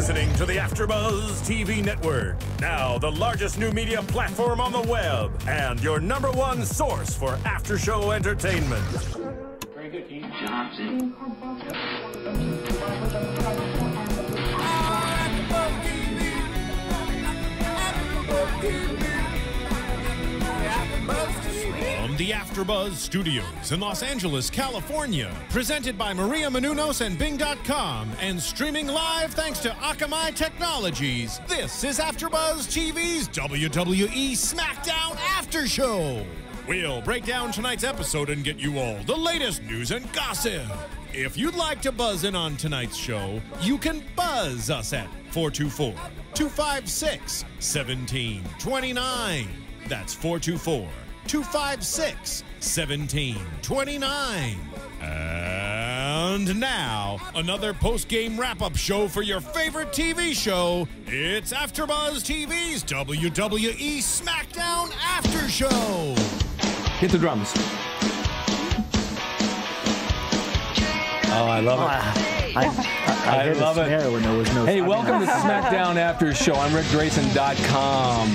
listening to the AfterBuzz TV network, now the largest new media platform on the web, and your #1 source for after-show entertainment. Very good, Keith. Johnson. From the AfterBuzz Studios in Los Angeles, California, presented by Maria Menounos and Bing.com, and streaming live thanks to Akamai Technologies, this is AfterBuzz TV's WWE SmackDown After Show. We'll break down tonight's episode and get you all the latest news and gossip. If you'd like to buzz in on tonight's show, you can buzz us at 424-256-1729. That's 424-256-1729. And now, another post-game wrap-up show for your favorite TV show. It's AfterBuzz TV's WWE SmackDown After Show. Hit the drums. Oh, I love it. I love it. When there was no hey, welcome to SmackDown After Show. I'm RicDrasin.com.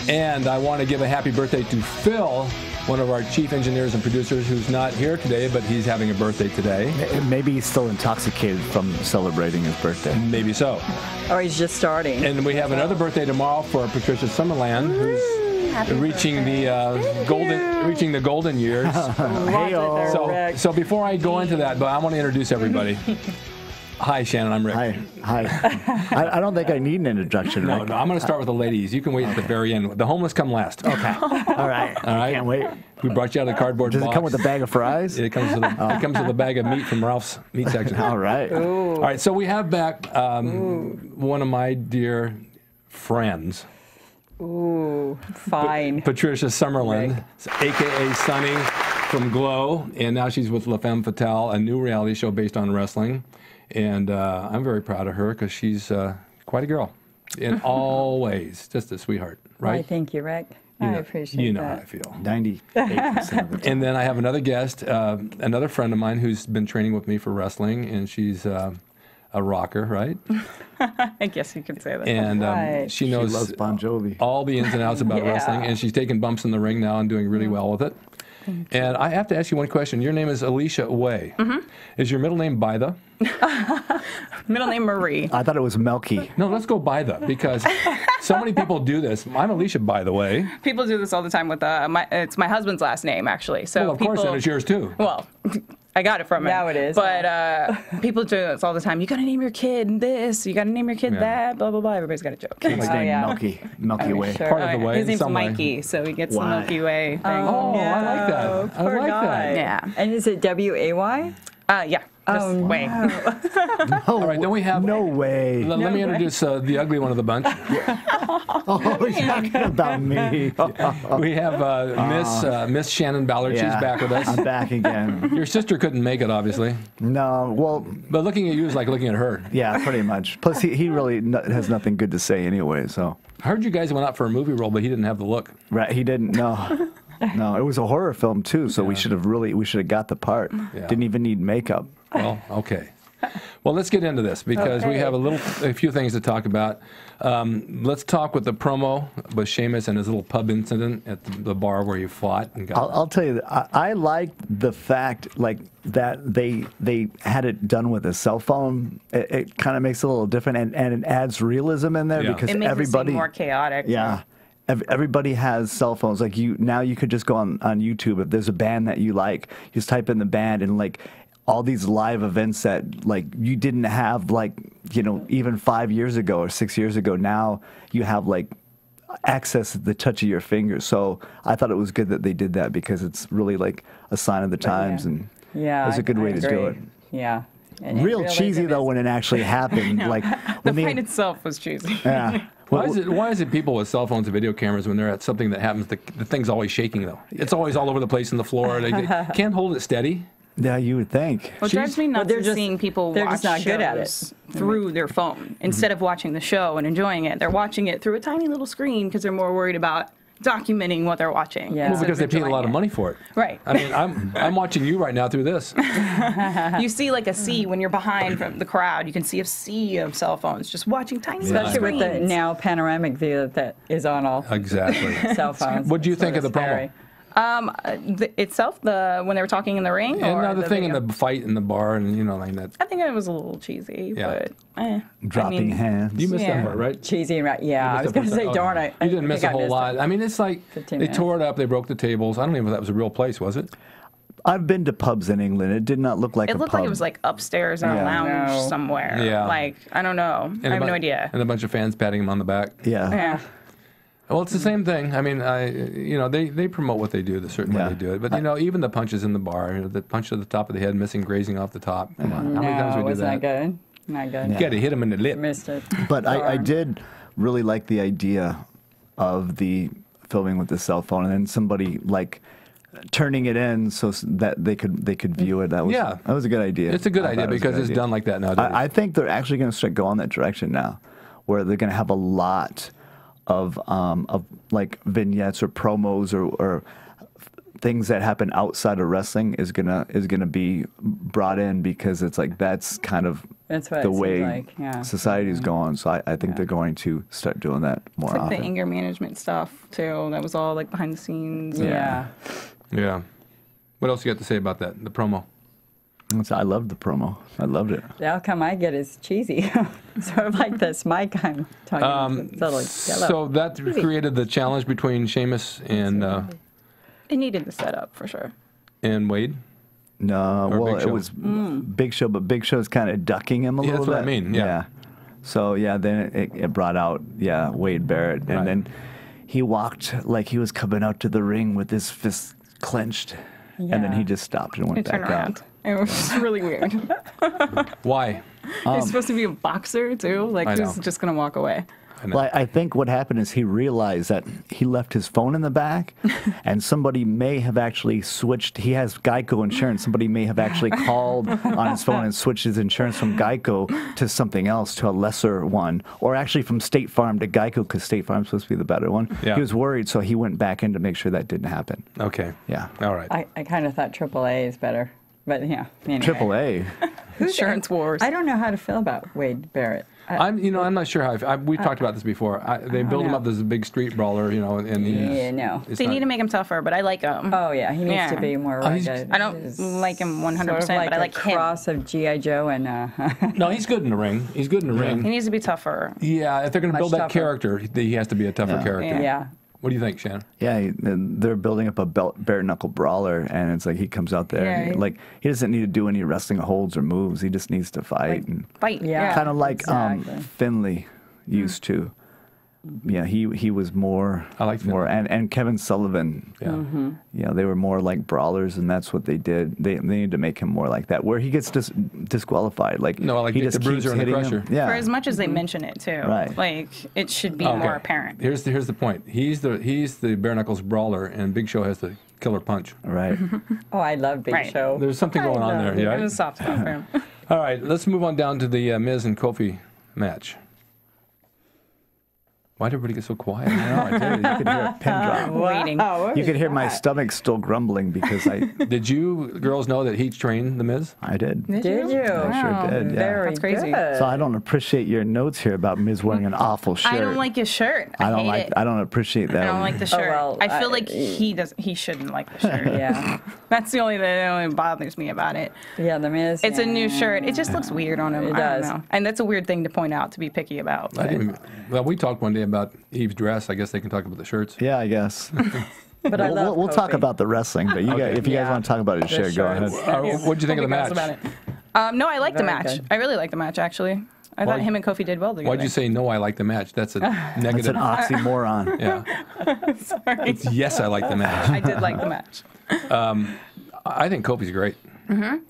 And I want to give a happy birthday to Phil, one of our chief engineers and producers who's not here today, but he's having a birthday today. Maybe he's still intoxicated from celebrating his birthday. Maybe so. Or he's just starting. And we have another birthday tomorrow for Patricia Summerland, who's reaching the golden years. So before I go into that, but I want to introduce everybody. Hi, Shannon. I'm Rick. Hi. I don't think I need an introduction. No, I'm going to start with the ladies. You can wait at the very end. The homeless come last. Okay. All right. Can't wait. We brought you out of the cardboard box. Does it come with a bag of fries? It comes with a bag of meat from Ralph's meat section. All right. Ooh. All right. So we have back one of my dear friends. Ooh, fine. Patricia Summerland, a.k.a. Sunny from Glow, and now she's with La Femme Fatale, a new reality show based on wrestling. And I'm very proud of her because she's quite a girl in all ways. Just a sweetheart, right? Why, thank you, Rick. I appreciate that. You know how I feel. 98% of the time. And then I have another guest, another friend of mine who's been training with me for wrestling, and she's a rocker, right? I guess you could say that. And she knows loves Bon Jovi. all the ins and outs about wrestling, and she's taking bumps in the ring now and doing really well with it. And I have to ask you one question. Your name is Alicia Way. Is your middle name Bytha? Middle name Marie. I thought it was Melky. No, let's go Bytha, because so many people do this. I'm Alicia, by the way. People do this all the time with it's my husband's last name, actually. So well, of course, and it's yours too. Well, I got it from him. Now it is. But people do this all the time. You got to name your kid this. You got to name your kid that. Blah, blah, blah. Everybody's got a joke. His name Milky Way. Sure. Part of the way. His name's Mikey, so he gets the Milky Way thing. Oh, no. I like that. I Poor like guy. that. Yeah. And is it W-A-Y? Yeah. Just way. All right, then we have... No way. Let me introduce the ugly one of the bunch. Oh, you're talking about me. We have Miss Shannnon Ballard. Yeah, She's back with us. I'm back again. Your sister couldn't make it, obviously. No, well... But looking at you is like looking at her. Yeah, pretty much. Plus, he really has nothing good to say anyway, so... I heard you guys went out for a movie role, but he didn't have the look. Right, he didn't, no. No, it was a horror film, too, so we should have got the part. Yeah. Didn't even need makeup. Well, okay. Well, let's get into this because we have a few things to talk about. Let's talk with the promo with Sheamus and his little pub incident at the bar where you fought. And got I'll tell you, I like the fact that they had it done with a cell phone. It kind of makes it a little different, and it adds realism in there because it makes everybody it seem more chaotic. Yeah. Everybody has cell phones. Like now you could just go on YouTube. If there's a band that you like, you just type in the band and all these live events that you didn't have even 5 years ago or 6 years ago. Now you have access at the touch of your fingers. So I thought it was good that they did that because it's really a sign of the times and it's a good way to do it. Yeah. And Real cheesy though when it actually happened. The fight itself was cheesy. Yeah. Why is it people with cell phones and video cameras when they're at something that happens, the thing's always shaking though? It's always all over the place in the floor. They can't hold it steady. Yeah, you would think. Well, it drives me nuts seeing people they're watch just not good at it. shows through their phone instead of watching the show and enjoying it. They're watching it through a tiny little screen because they're more worried about documenting what they're watching. Yeah. Well, because they paid a lot of money for it. Right. I mean, I'm watching you right now through this. You see like a sea when you're behind from the crowd. You can see a sea of cell phones just watching tiny Especially with the screens. now panoramic view that is on all Exactly. cell phones. What do you It's think sort of the promo? scary. Itself, when they were talking in the ring, And or now the thing video? in the fight in the bar, and like that. I think it was a little cheesy, Yeah. but Dropping hands. You missed Yeah. that part, right? Cheesy, right? Yeah, I was going to say, darn it. You didn't miss a I think I whole missed lot. it. I mean, it's like 15 they minutes. tore it up, they broke the tables. I don't even know if that was a real place, was it? I've been to pubs in England. It did not look like It a looked pub. like it was like upstairs in a lounge No. somewhere. Yeah. Like, I don't know. I have no idea. And a bunch of fans patting him on the back. Yeah. Yeah. Well, it's the same thing. I mean, they promote what they do, the certain way Yeah. they do it. But even the punches in the bar, the punch to the top of the head, missing, grazing off the top. Come on, how many times No, we do was that? not good. Not good. You got to hit him in the lip. Missed it. But I Darn. did really like the idea of the filming with the cell phone, and then somebody like turning it in so that they could view it. That was that was a good idea. It's a good I thought idea it was a because good it's idea. done like that nowadays. I think they're actually going to start going that direction now, where they're going to have a lot of like vignettes or promos or things that happen outside of wrestling is gonna be brought in, because it's like that's kind of That's what the it seems way like, yeah. society's going. So I think they're going to start doing that more It's like often. the anger management stuff, too. That was all like behind the scenes. Yeah. Yeah. What else you got to say about that? The promo. I loved the promo. I loved it. The outcome I get is cheesy. Sort of like this mic I'm talking about. Totally. So that created the challenge between Sheamus and It needed the setup for sure. Wade. No, Or well, Big it Show. was Big Show, but Big Show's kind of ducking him a Yeah, little that's bit. what I mean, yeah. So then it brought out Wade Barrett, and Right. then he walked like he was coming out to the ring with his fists clenched, and then Yeah. he just stopped and He went turned back around. out. It was just really weird. Why? He's supposed to be a boxer, too. Like, I who's know. just going to walk away? Well, I think what happened is he realized that he left his phone in the back, and somebody may have actually switched. He has Geico insurance. Somebody may have actually called on his phone and switched his insurance from Geico to something else, to a lesser one, or actually from State Farm to Geico, because State Farm's supposed to be the better one. Yeah. He was worried, so he went back in to make sure that didn't happen. Okay. Yeah. All right. I kind of thought AAA is better. But yeah. Anyway. Triple A. Insurance wars. I don't know how to feel about Wade Barrett. I'm not sure how. We've talked about this before. They build him know. up as a big street brawler, and he's. Yeah, no. it's They not- need to make him tougher, but I like him. Oh, yeah. He needs Yeah. to be more he's- rugged. I don't He's like him 100%, sort of like but I like a him. cross of G.I. Joe and... No, he's good in the ring. He's good in the He ring. needs to be tougher. Yeah, if they're going to Much build that tougher. character, he has to be a tougher character. yeah. What do you think, Shannon? Yeah, they're building up a bare knuckle brawler, and it's like he comes out there, and Yeah. like he doesn't need to do any wrestling holds or moves. He just needs to fight, and Fight. Yeah. kind of like exactly. Finley used to. Yeah, he was more. I like more, and Kevin Sullivan. Yeah. Yeah, they were more like brawlers, and that's what they did. They need to make him more like that, where he gets disqualified. Like No, like he the just Bruiser keeps and the hitting him. Crusher. Yeah, For as much as they mention it, too. Right. Like, it should be Okay. more apparent. Here's the point. He's the bare knuckles brawler, and Big Show has the killer punch. right. Oh, I love Big Right. Show. There's something going on there. It Yeah. was a soft spot for him. All right, let's move on down to the Miz and Kofi match. Why did everybody get so quiet? I tell you, you could hear a pin drop. Waiting. Oh, You could hear my stomach still grumbling because I Did you girls know that he trained the Miz? did. Did you? I sure did. Yeah. Very That's crazy. good. So I don't appreciate your notes here about Miz wearing an awful shirt. I don't like his shirt. I I don't hate like. it. I don't appreciate that. I don't like the shirt. well, I feel like he shouldn't like the shirt. Yeah. That's the only thing that bothers me about it. Yeah, the Miz. It's a new shirt. It just looks weird on him. It I don't does. know. And that's a weird thing to point out, to be picky about. I but- didn't. Well, we talked one day about Eve's dress. I guess they can talk about the shirts. Yeah, I guess. But I love we'll talk Kofi. about the wrestling, but Okay. if you guys Yeah. want to talk about his shirt, go ahead. shirts. What'd you think of the Nobody match? knows about it. No, I liked the Very match. good. I really liked the match, actually. I Why- thought him and Kofi did well together. Why'd you say no? I like the match. That's a That's negative. an oxymoron. Yeah. Sorry. It's yes, I like the match. I did like the match. I think Kofi's great.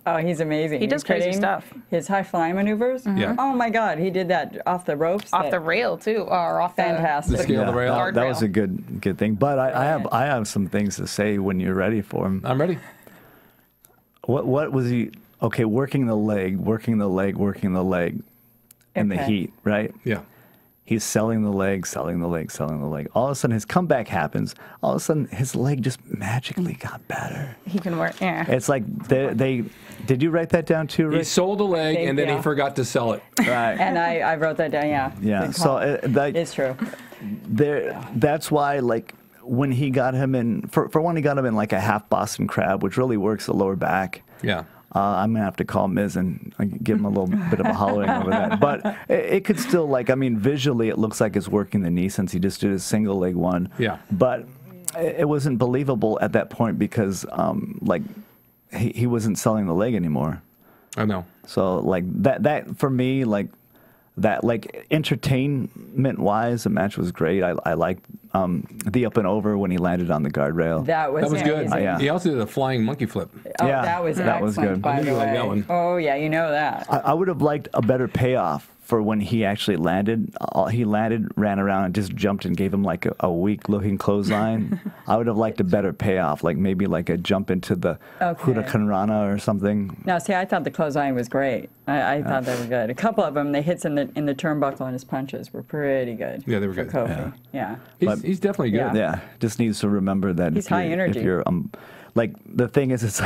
Oh, he's amazing. He does Are you crazy kidding? stuff. His high flying maneuvers. Yeah. Oh my God, he did that off the ropes. Off that- the rail, too. Or off Fantastic. The scale of the rail. that was Guardrail. a good thing. But I have some things to say when you're ready for him. I'm ready. What was he? Okay, working the leg in the Okay. heat, right? Yeah. He's selling the leg, selling the leg, selling the leg. All of a sudden, his comeback happens. All of a sudden, his leg just magically got better. He can work. Yeah. It's like they did you write that down too, Rick? He sold a leg and then he forgot to sell it. Right. And I wrote that down. Yeah. Yeah. Good So call. it's true. That's why, like, when he got him in, for one, he got him in like a half Boston Crab, which really works the lower back. Yeah. I'm going to have to call Miz and give him a little bit of a hollering over that. But it could still, like, I mean, visually it looks like it's working the knee since he just did a single leg one. Yeah. But it wasn't believable at that point because, like, he wasn't selling the leg anymore. I know. So, like, that for me, like, that, like, entertainment-wise, the match was great. I liked the up and over when he landed on the guardrail. That was good. amazing. Yeah. He also did a flying monkey flip. Oh, Yeah, that was that was excellent, good. by I knew the you liked way. that one. Oh, yeah, you know that. I would have liked a better payoff for when he actually landed. He landed, ran around, and just jumped and gave him like a weak-looking clothesline. I would have liked a better payoff, like maybe like a jump into the Huracanrana or something. No, see, I thought the clothesline was great. I thought they were good. A couple of them, the hits in the turnbuckle and his punches were pretty good. Yeah, they were for good. Kofi. Yeah. He's definitely good. Yeah, just needs to remember that He's if you're, high energy. If you're, like the thing is, it's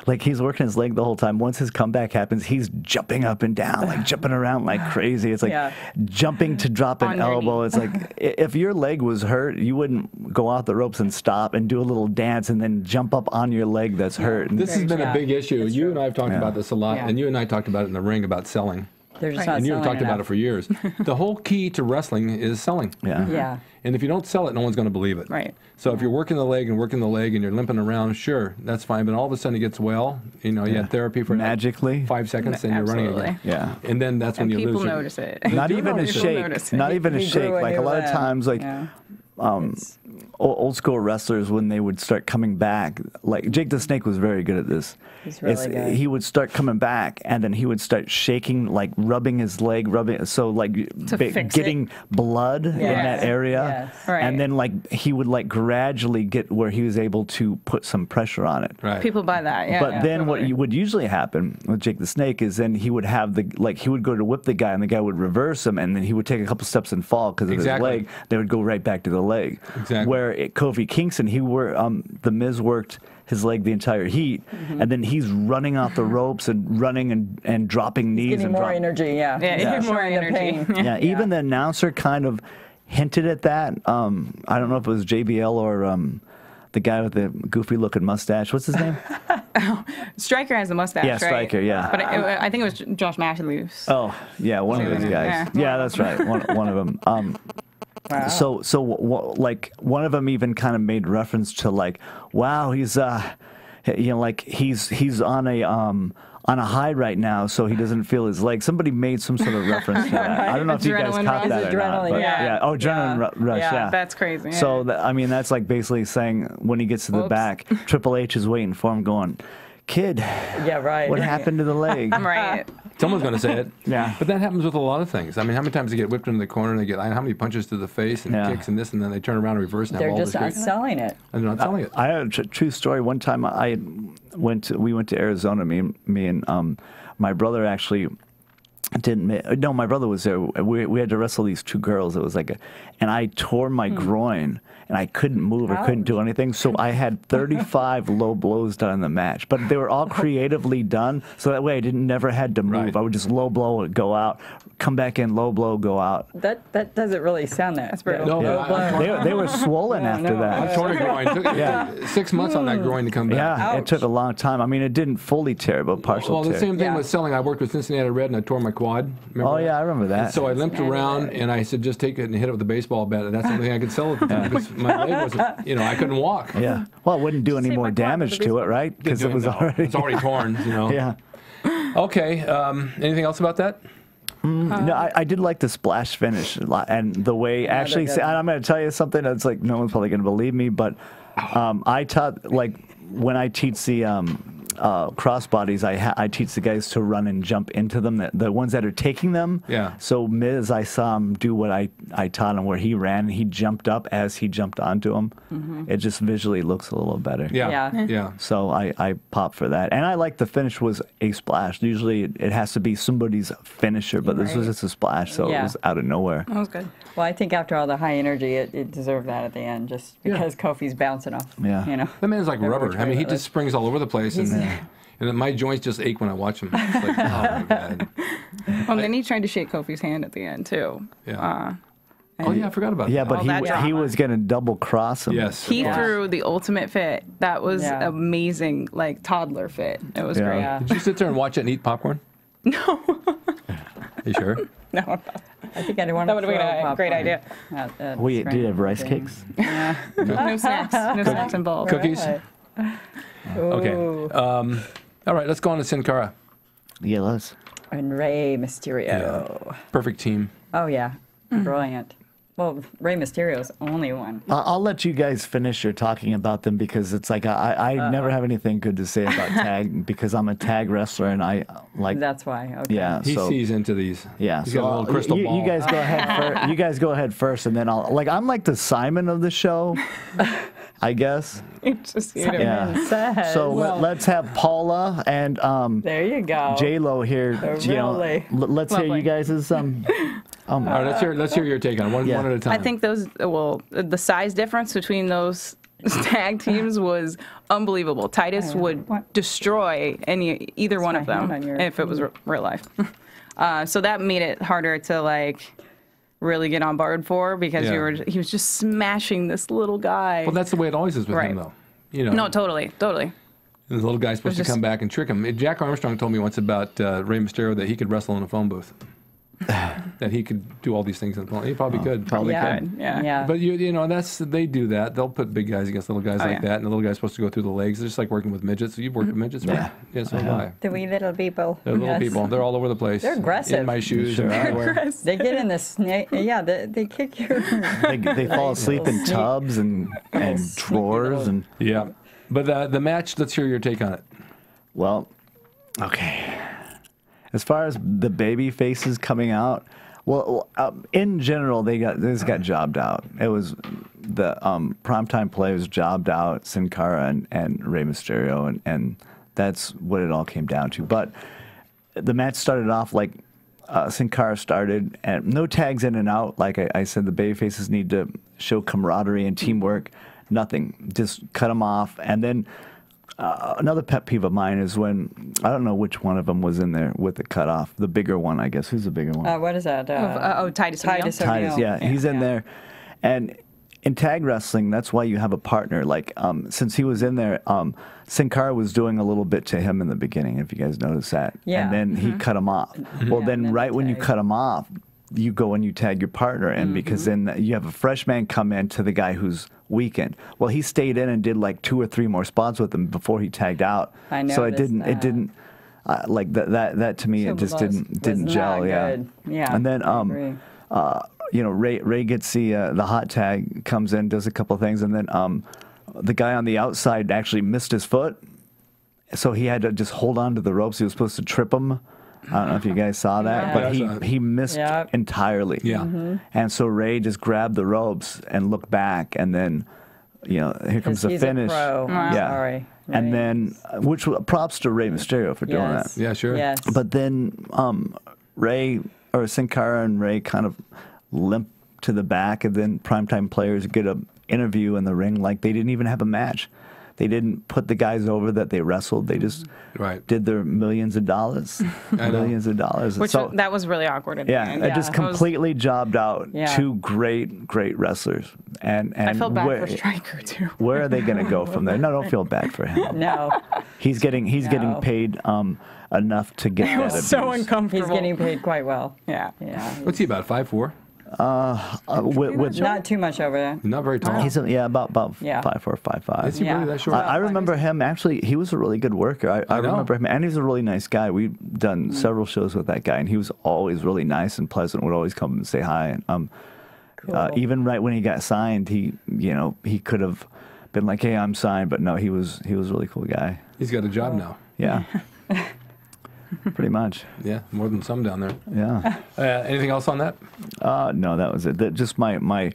like he's working his leg the whole time. Once his comeback happens, he's jumping up and down, like jumping around like crazy. It's like jumping to drop an elbow. It's like if your leg was hurt, you wouldn't go off the ropes and stop and do a little dance and then jump up on your leg that's hurt. This has been a big issue. That's You true. and I have talked about this a lot, Yeah. and you and I talked about it in the ring about selling. They're just not And you have selling talked about enough. it for years. The whole key to wrestling is selling. Yeah. Yeah. And if you don't sell it, no one's going to believe it. Right. So if you're working the leg and you're limping around, sure, that's fine. But all of a sudden it gets well. You know, you had therapy for Magically. 5 seconds, and you're running again. Absolutely. Yeah. And then that's when And you people lose your- notice it. Not do even a notice it. shake. Notice it. Not even a He shake. grew a Like a new lot of limb. times, like Yeah. old school wrestlers, when they would start coming back, like Jake the Snake was very good at this. He's really good. He would start coming back, and then he would start shaking, like rubbing his leg, so like fix getting blood in that area, Yes. Right. and then like he would like gradually get where he was able to put some pressure on it. Right. People buy that. Yeah. But then what totally. would usually happen with Jake the Snake is then he would have he would go to whip the guy, and the guy would reverse him, and then he would take a couple steps and fall because of Exactly. his leg. They would go right back to the leg. Exactly. Where Kofi Kingston, the Miz worked his leg the entire heat, and then he's running off the ropes and running and dropping knees Getting and more dropping. energy, yeah. Yeah, Showing more the energy. pain. Yeah, even the announcer kind of hinted at that. I don't know if it was JBL or the guy with the goofy-looking mustache. What's his name? Stryker has the mustache. Yeah, right? Stryker, yeah. But I think it was Josh Matthews. Oh, yeah, one of those guys. Yeah, that's right. One of them. Wow. So like one of them even kind of made reference to like, wow, he's like he's on a high right now, so he doesn't feel his leg. Somebody made some sort of reference to that. I don't know if you guys Adrenaline caught rush. that or not. Adrenaline, But yeah. Oh, adrenaline rush. Yeah. That's crazy. So I mean, that's like basically saying when he gets to the Whoops. back, Triple H is waiting for him, going, "Kid, Yeah, right. what happened to the leg?" Right. Someone's going to say it. Yeah. But that happens with a lot of things. I mean, how many times they get whipped into the corner and they get how many punches to the face and Yeah. kicks and this, and then they turn around and reverse and have They're all just this not great- selling it. and they're not selling it. I had a true story. One time we went to Arizona. Me and my brother actually didn't. No, my brother was there. We had to wrestle these two girls. It was like and I tore my groin. And I couldn't move or couldn't do anything. So I had 35 low blows done in the match. But they were all creatively done. So that way I never had to move. Right. I would just low blow, go out, come back in, low blow, go out. That doesn't really sound that. That's brutal. No, low blow. They were swollen after that. I torn a groin. It took 6 months on that groin to come back. Yeah, it Ouch. took a long time. I mean, it didn't fully tear, but partial Well, the tear. same thing Yeah. with selling. I worked with Cincinnati Red and I tore my quad. Remember Oh, that? yeah, I remember that. And so I limped around and I said, just take it and hit it with a baseball bat. And that's the only thing I could sell at the time because my leg wasn't, I couldn't walk. Yeah. Well, it wouldn't do any Save more my quad damage with a to it, baseball. right? Because it was No, already. it's already torn, Yeah. Okay. Anything else about that? No, I did like the splash finish a lot, and the way actually. they're good. I'm going to tell you something that's like no one's probably going to believe me, but I taught like when I teach the crossbodies, I teach the guys to run and jump into them, the ones that are taking them. Yeah. So Miz, I saw him do what I taught him, where he ran and he jumped up as he jumped onto him. It just visually looks a little better. Yeah. So I pop for that. And I like the finish was a splash. Usually it has to be somebody's finisher, but this was just a splash, so it was out of nowhere. That was good. Well, I think after all the high energy, it deserved that at the end, just because Kofi's bouncing off. Yeah. You know. That man's like rubber. I mean, he just springs all over the place, and then my joints just ache when I watch him. It's like, oh my God. Well, then he tried to shake Kofi's hand at the end too. Yeah. Oh yeah, I forgot about that. Yeah, but he was going to double cross him. Yes. He threw the ultimate fit. That was amazing, like toddler fit. It was great. Yeah. Did you sit there and watch it and eat popcorn? No. You sure? No. I think I want That to would have been a great idea. Wait, did you have rice cakes? Yeah. No snacks. No snacks involved. Cookies? Right. Okay. All right, let's go on to Sin Cara. Yeah, let's. And Rey Mysterio. Perfect team. Oh, yeah. Brilliant. Well, Rey Mysterio's only one. I'll let you guys finish your talking about them because it's like I never have anything good to say about tag because I'm a tag wrestler and I like. That's why. Okay. Yeah, He sees into these. Yeah, He's so got a little crystal ball. you guys go ahead. You guys go ahead first, and then I'm like the Simon of the show, I guess. It's just Yeah. Says. So let's have Paula and There you go. J-Lo here. You know, Really? let's hear Lovely. you guys' All right, let's hear your take on it. One at a time. I think the size difference between those tag teams was unbelievable. Titus would destroy either one of them if it was real life. So that made it harder to like really get on board for because he was just smashing this little guy. Well, that's the way it always is with him, though. You know. No, totally. The little guy's supposed to come back and trick him. Jack Armstrong told me once about Rey Mysterio that he could wrestle in a phone booth. That he could do all these things on the phone. He probably could. Probably could. Yeah. But you know, they do that. They'll put big guys against little guys like that, and the little guy's supposed to go through the legs. It's just like working with midgets. You've worked with midgets, right? Yeah, so have I. The wee little people. They're little people. They're all over the place. They're aggressive. In my shoes. Sure Everywhere. They get in the snake. Yeah, they kick your. They fall asleep in tubs and drawers and. Yeah. But the match. Let's hear your take on it. Well, okay. As far as the baby faces coming out, well, in general, they got jobbed out. It was the primetime players jobbed out Sin Cara and Rey Mysterio, and that's what it all came down to. But the match started off like Sin Cara started, and no tags in and out. Like I said, the baby faces need to show camaraderie and teamwork. Nothing, just cut them off, and then. Another pet peeve of mine is when, I don't know which one of them was in there with the cutoff. The bigger one, I guess. Who's the bigger one? What is that? Titus Titus. Titus, yeah. He's in there. And in tag wrestling, that's why you have a partner. Like, since he was in there, Sin Cara was doing a little bit to him in the beginning, if you guys noticed that. Yeah. And then he cut him off. Well, then right when you cut him off, you go and you tag your partner in because then you have a fresh man come in to the guy who's weakened. Well, he stayed in and did like 2 or 3 more spots with him before he tagged out. I know. So it didn't like that to me. It just didn't gel. Yeah. Yeah. And then you know, Ray gets the hot tag, comes in, does a couple of things, and then the guy on the outside actually missed his foot, so he had to just hold on to the ropes. He was supposed to trip him. I don't know if you guys saw that, but he missed entirely. Yeah. And so Ray just grabbed the ropes and looked back, and then, you know, here comes the finish. A pro. Yeah. Sorry. And then, which props to Rey Mysterio for doing that. Yeah, sure. Yes. But then Sin Cara and Ray kind of limp to the back, and then primetime players get an interview in the ring like they didn't even have a match. They didn't put the guys over that they wrestled. They just did their millions of dollars. Which that was really awkward. At the end. It just completely jobbed out 2 great wrestlers. And I felt bad for Stryker too. Where are they going to go from there? No, don't feel bad for him. No. He's getting paid enough to get that abuse. So uncomfortable. He's getting paid quite well. Yeah. What's he about? 5'4"? With not too much over there. Not very tall. He's about 5'4", 5'5". Is he really that short? I remember him, actually, he was a really good worker. I remember him, and he's a really nice guy. We've done several shows with that guy, and he was always really nice and pleasant, would always come and say hi. And, cool. Even right when he got signed, he could have been like, hey, I'm signed, but no, he was a really cool guy. He's got a job now. Yeah. Pretty much. Yeah, more than some down there. Yeah. Anything else on that? No, that was it. Just my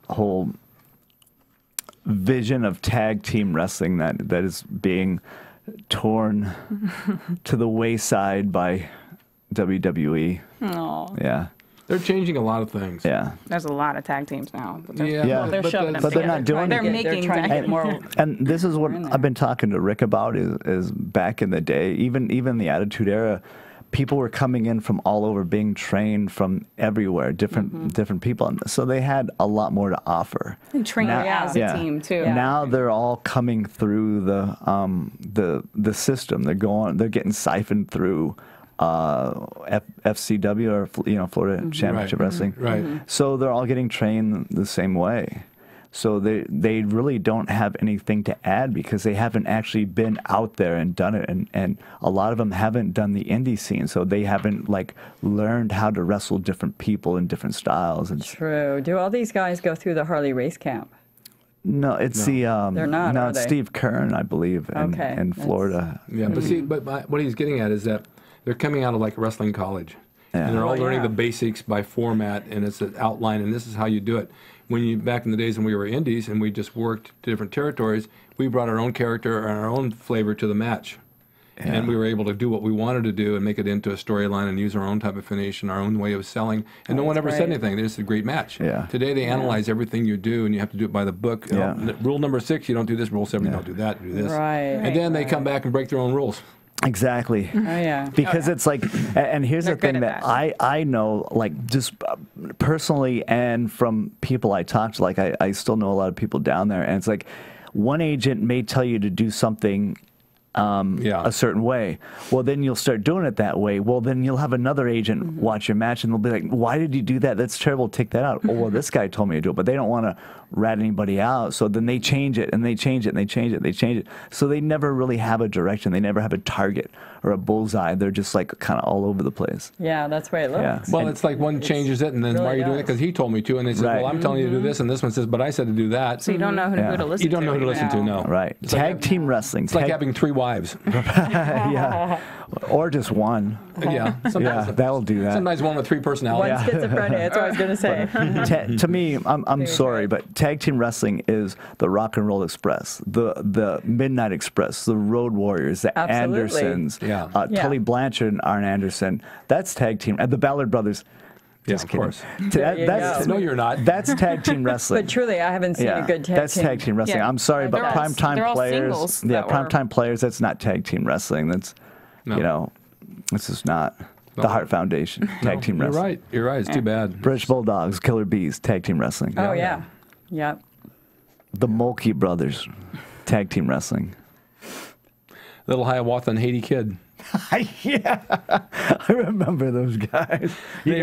whole vision of tag team wrestling that is being torn to the wayside by WWE. Oh. Yeah. They're changing a lot of things. Yeah. There's a lot of tag teams now. But they're, Yeah, well, they're but shoving them but they're together. not doing They're it. making They're trying to them. get more. And this is what in there. I've been talking to Rick about is back in the day, even the Attitude Era, people were coming in from all over, being trained from everywhere, different people. And so they had a lot more to offer. And training as a team too. Now they're all coming through the system. They're getting siphoned through FCW or Florida Championship Wrestling. Right. So they're all getting trained the same way. So they really don't have anything to add because they haven't actually been out there and done it, and a lot of them haven't done the indie scene, so they haven't learned how to wrestle different people in different styles. And True. Do all these guys go through the Harley race camp? no, it's the They're not, no, are it's they? Steve Kern, I believe, in Florida. Yeah, but see, what he's getting at is that they're coming out of like wrestling college, and they're all learning the basics by format, and it's an outline, and this is how you do it. Back in the days when we were indies and we just worked different territories, we brought our own character and our own flavor to the match. Yeah. And we were able to do what we wanted to do and make it into a storyline and use our own type of finish and our own way of selling. And no one ever said anything. They just said, great match. Yeah. Today they analyze everything you do, and you have to do it by the book. Rule number 6, you don't do this. Rule 7, you don't do that. You do this. Right. And then they come back and break their own rules. Exactly. Oh, yeah. Because it's like, and here's the thing that I know, just personally and from people I talk to, I still know a lot of people down there, and it's like one agent may tell you to do something a certain way. Well, then you'll start doing it that way. Well, then you'll have another agent watch your match, and they'll be like, why did you do that? That's terrible. Take that out. Oh, well, this guy told me to do it. But they don't want to rat anybody out. So then they change it, and they change it, and they change it, and they change it. So they never really have a direction. They never have a target or a bullseye. They're just kind of all over the place. Yeah, that's the way it looks. Yeah. Well, it's like one changes it, and then why are you doing it? Because he told me to. And they said, well, I'm telling you to do this. And this one says, but I said to do that. So you don't know who to listen to. You don't know who to listen to, no. Right. It's Tag team wrestling. It's like having 3 wives. Yeah. Or just one. Yeah. Yeah, that'll do that. Sometimes one with 3 personalities. One schizophrenia, that's what I was going to say. To me, I'm sorry, but tag team wrestling is the Rock and Roll Express, the Midnight Express, the Road Warriors, the Absolutely. Andersons, Yeah. Tully Blanchard and Arn Anderson. That's tag team. And the Ballard Brothers. Yes, of course. That's, No, you're not. That's tag team wrestling. But truly, I haven't seen a good tag team. That's tag team wrestling. Yeah. I'm sorry, but They're all- primetime they're all players. singles Yeah, that were- primetime players. That's not tag team wrestling. That's this is not the Hart Foundation tag team You're wrestling. right. You're right. It's too bad. British Bulldogs, Killer Bees, tag team wrestling. Oh, yeah. Yep. The Mulkey Brothers, tag team wrestling. Little Hiawatha and Haiti Kid. Yeah, I remember those guys. They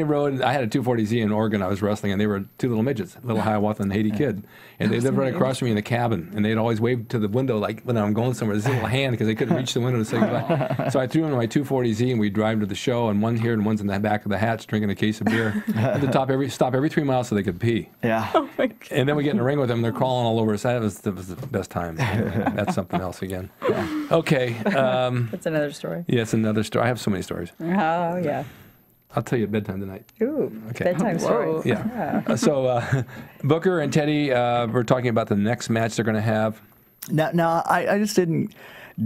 rode. I had a 240Z in Oregon. I was wrestling, and they were 2 little midgets, Little Hiawatha and Haiti Kid, and they lived right across from me in the cabin. And they'd always wave to the window like when I'm going somewhere. This little hand because they couldn't reach the window to say goodbye. So I threw in my 240Z, and we drive to the show. And one here and one's in the back of the hatch drinking a case of beer. At the top, stop every 3 miles so they could pee. Yeah. Oh my God. And then we get in the ring with them. They're crawling all over us. That was the best time. That's something else again. Okay. That's another story. Yeah, it's another story. I have so many stories. Oh, yeah. I'll tell you at bedtime tonight. Ooh, Okay. bedtime Whoa. stories. Yeah. So Booker and Teddy were talking about the next match they're going to have. Now, I just didn't.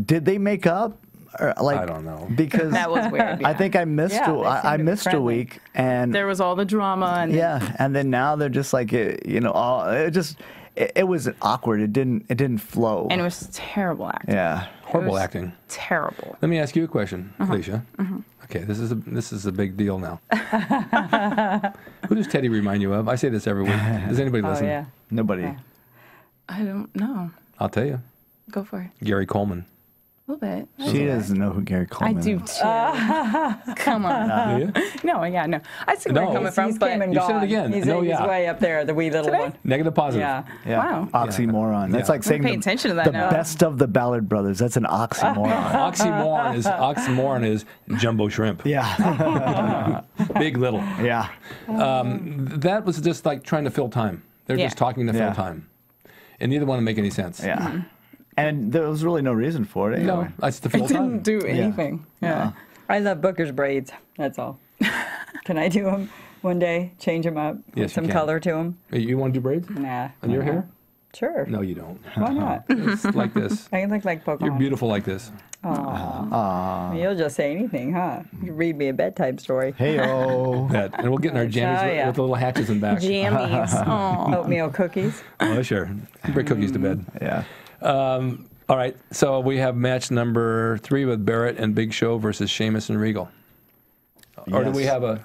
Did they make up? Or, I don't know. Because That was weird. I think I missed. Yeah, they I seemed to be missed a friendly. week, and There was all the drama and and then now they're just like it was awkward. It didn't flow. and it was terrible acting. Yeah. Horrible was acting. Terrible. Let me ask you a question, Alicia. Okay, this is a big deal now. Who does Teddy remind you of? I say this every week. Does anybody Oh, listen? yeah. Nobody. Yeah. I don't know. I'll tell you. Go for it. Gary Coleman. A little bit. She doesn't know who Gary I Coleman do is. too. Come on. Do you? No, yeah, no. I see where No. you're coming from, He's but came and You gone. said it again. He's, No, he's yeah. way up there, the wee little Today? one. Negative, positive. Yeah. Yeah. Wow. Oxymoron. That's Yeah. like saying Pay attention to that the now. best of the Ballard Brothers. That's an oxymoron. Oxymoron is jumbo shrimp. Yeah. Big little. Yeah. That was just like trying to fill time. They're Yeah. just talking to fill Yeah. time. And neither one to make any sense. Yeah. And there was really no reason for it. Anyway. No, that's the I full time. didn't do anything. Yeah. I love Booker's braids. That's all. Can I do them one day? Change them up? Yes, With some you can. color to them? Hey, you want to do braids Nah. on your hair? Sure. No, you don't. Why not? It's like this. I look like Pocahontas. You're beautiful like this. You'll just say anything, huh? You read me a bedtime story. Hey-oh. That, and we'll get in our jammies Oh, yeah. with the little hatches in back. Jammies. Aw. Oatmeal cookies. Oh, sure. Bring cookies to bed. Yeah. All right, so we have match number 3 with Barrett and Big Show versus Sheamus and Regal. Or do Yes. we have a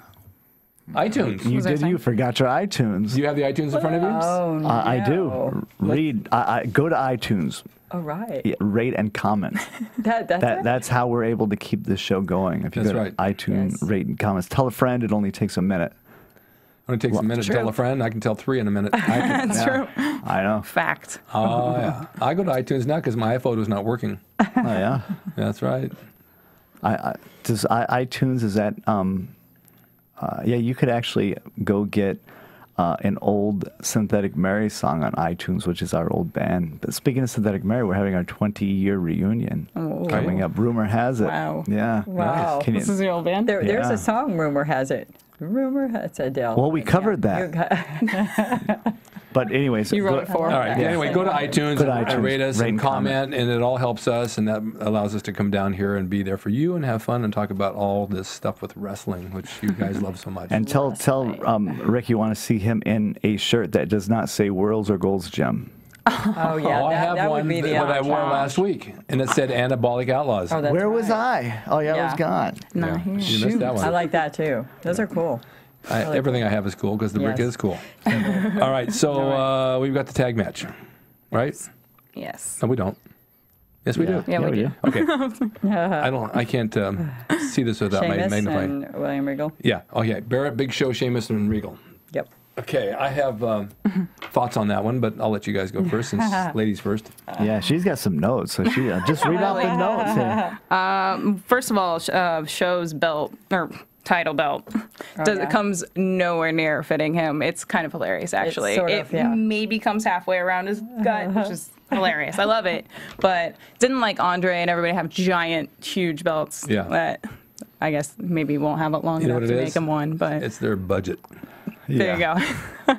iTunes? You was I did. saying? You forgot your iTunes. Do you have the iTunes in front of you? Oh, no. I do. Read. Go to iTunes. Oh, right. Yeah, rate and comment. That's it? That's how we're able to keep this show going. If you That's go right. to iTunes, Yes. rate and comments. Tell a friend. It only takes a minute. It only takes a minute to tell a friend. I can tell 3 in a minute. That's true. I know. Fact. Oh, yeah. I go to iTunes now because my iPhoto's not working. Oh yeah. That's right. iTunes is at yeah, you could actually go get an old Synthetic Mary song on iTunes, which is our old band. But speaking of Synthetic Mary, we're having our 20-year reunion coming up. Rumor has it. Wow. Yeah. Wow. Can you- This is your old band? There's Yeah. a song, Rumor Has It. Rumor has Adele. Well, we covered that. But anyways, You wrote it for All right. Yeah. Anyway, go to iTunes, Go to and iTunes, rate us rate and and comment. comment, and it all helps us, and that allows us to come down here and be there for you and have fun and talk about all this stuff with wrestling, which you guys love so much. And tell Rick you want to see him in a shirt that does not say Worlds or Gold's Gym. Oh, yeah. I have that one would be the that I wore challenge. last week, and it said Anabolic Outlaws. Oh, that's Where was right. I? Oh yeah, I was Yeah. gone. Not here. You missed that one. I like that, too. Those are cool. Everything I have is cool because the brick Yes. is cool. All right, so we've got the tag match, right? Yes. No, we don't. Yes, we do. Yeah, we do. Okay. I can't see this without my Sheamus magnifying. and William Regal. Yeah. Oh, yeah. Barrett, Big Show, Sheamus, and Regal. Yep. Okay, I have thoughts on that one, but I'll let you guys go first, since ladies first. Yeah, she's got some notes, so she just read off the notes here. First of all, Show's belt, or title belt, yeah. it comes nowhere near fitting him. It's kind of hilarious, actually. sort of, it yeah. maybe comes halfway around his gut, which is hilarious. I love it. But didn't like Andre and everybody have giant, huge belts. Yeah. That I guess maybe won't have it long You know enough what to it make is? him one, but It's their budget. there you go.